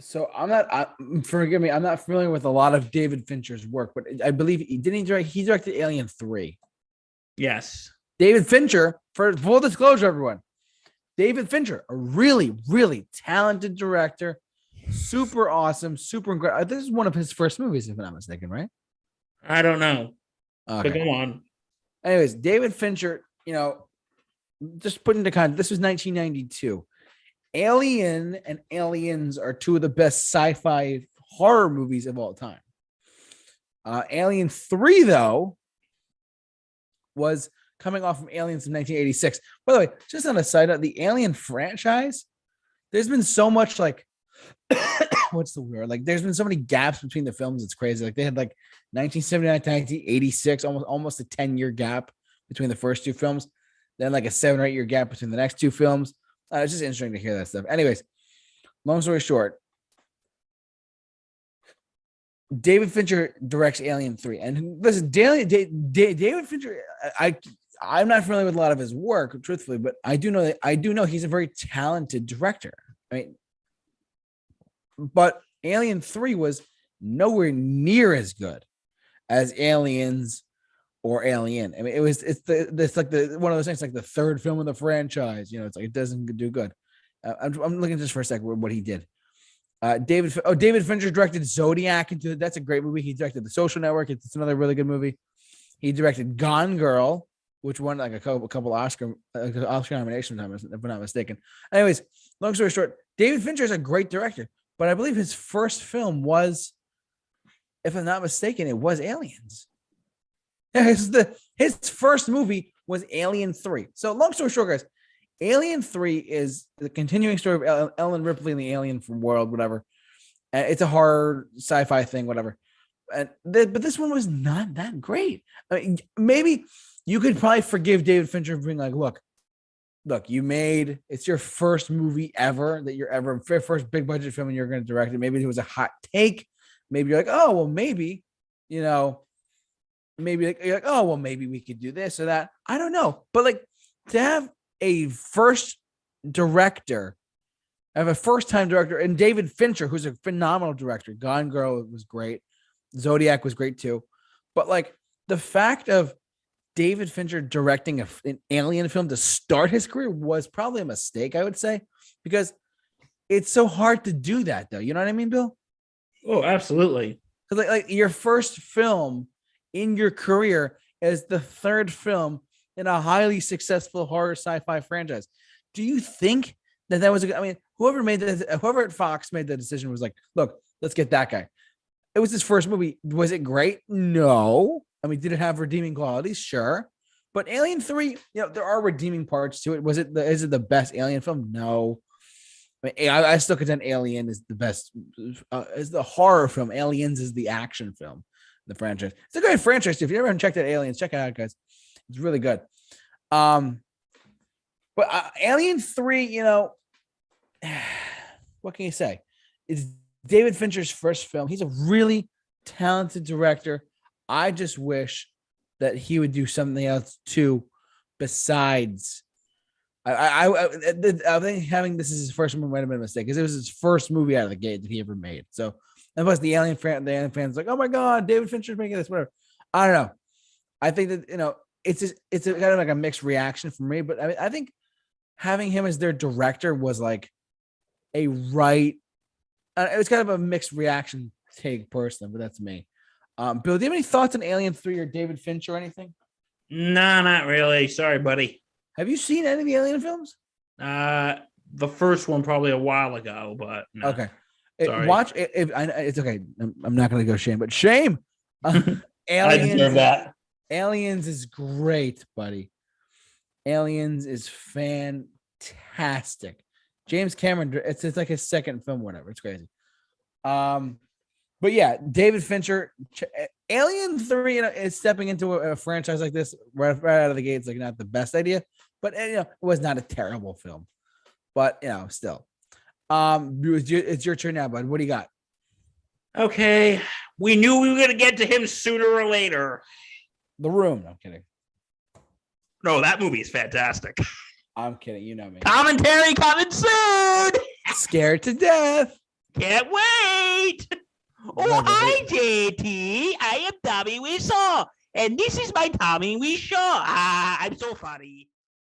So forgive me, I'm not familiar with a lot of David Fincher's work, but I believe he directed Alien 3. Yes. David Fincher, for full disclosure, everyone, David Fincher, a really, really talented director, super awesome, super incredible. This is one of his first movies, if I'm not mistaken, right? I don't know. But Okay. go on. Anyways, David Fincher, just put into context, this was 1992. Alien and Aliens are two of the best sci-fi horror movies of all time. Alien 3, though, was coming off from Aliens in 1986. By the way, just on a side note, the Alien franchise, there's been so much like, what's the word? Like, there's been so many gaps between the films. It's crazy. Like, they had like 1979 to 1986, almost a 10-year gap between the first two films. Then like a 7 or 8 year gap between the next two films. It's just interesting to hear that stuff. Anyways, long story short, David Fincher directs Alien 3. And listen, David Fincher, I'm not familiar with a lot of his work, truthfully, but I do know he's a very talented director. I mean, but Alien 3 was nowhere near as good as Aliens or Alien. I mean, it's like one of those things, like the third film in the franchise. It's like it doesn't do good. I'm looking just for a second what he did. David Fincher directed Zodiac. That's a great movie. He directed The Social Network. It's another really good movie. He directed Gone Girl, which won like a couple Oscar nominations, if I'm not mistaken. Anyways, long story short, David Fincher is a great director, but I believe his first film was, if I'm not mistaken, it was Aliens. His first movie was Alien 3. So long story short, guys, Alien 3 is the continuing story of Ellen Ripley and the alien from world, whatever. It's a horror sci-fi thing, whatever. But this one was not that great. I mean, maybe you could probably forgive David Fincher for being like, look, it's your first movie ever that you're ever, first big budget film and you're going to direct it. Maybe it was a hot take. Maybe you're like, oh, well, maybe, maybe you're like, oh, well, maybe we could do this or that. I don't know. But like to have a first director, have a first-time director, and David Fincher, who's a phenomenal director. Gone Girl was great. Zodiac was great too. But like the fact of David Fincher directing an alien film to start his career was probably a mistake, I would say, because it's so hard to do that, though. You know what I mean, Bill? Oh, absolutely. Because like your first film in your career is the third film in a highly successful horror sci-fi franchise. Do you think that was I mean, whoever at Fox made the decision was like, look, let's get that guy. It was his first movie. Was it great? No. I mean, did it have redeeming qualities? Sure. But Alien 3, there are redeeming parts to it. Is it the best Alien film? No. I mean, I still contend Alien is the best, is the horror film. Aliens is the action film, the franchise. It's a great franchise. If you ever haven't checked out Aliens, check it out, guys. It's really good. But Alien 3, what can you say? It's David Fincher's first film. He's a really talented director. I just wish that he would do something else too, besides. I think having this as his first movie might have been a mistake, because it was his first movie out of the gate that he ever made. So, and plus the Alien fans like, oh my god, David Fincher's making this, whatever. I don't know. I think that it's kind of like a mixed reaction for me, but I think having him as their director was like a right. It was kind of a mixed reaction take personally, but that's me. Bill, do you have any thoughts on Alien 3 or David Fincher or anything? No, not really. Sorry, buddy. Have you seen any of the Alien films? The first one probably a while ago, but no. Okay. Watch it. It's okay. I'm not going to go shame, but shame. I deserve that. Aliens is great, buddy. Aliens is fantastic. James Cameron, it's like his second film, whatever. It's crazy. But yeah, David Fincher, Alien 3, is stepping into a franchise like this right out of the gate. It's like not the best idea, but it was not a terrible film. But still, it's your turn now, bud. What do you got? Okay, we knew we were gonna get to him sooner or later. The Room. No, I'm kidding. No, that movie is fantastic. I'm kidding. You know me. Commentary coming soon. Scared to death. Can't wait. Oh, hi, JT. I am Tommy Wiseau, and this is my Tommy Wiseau. I'm so funny.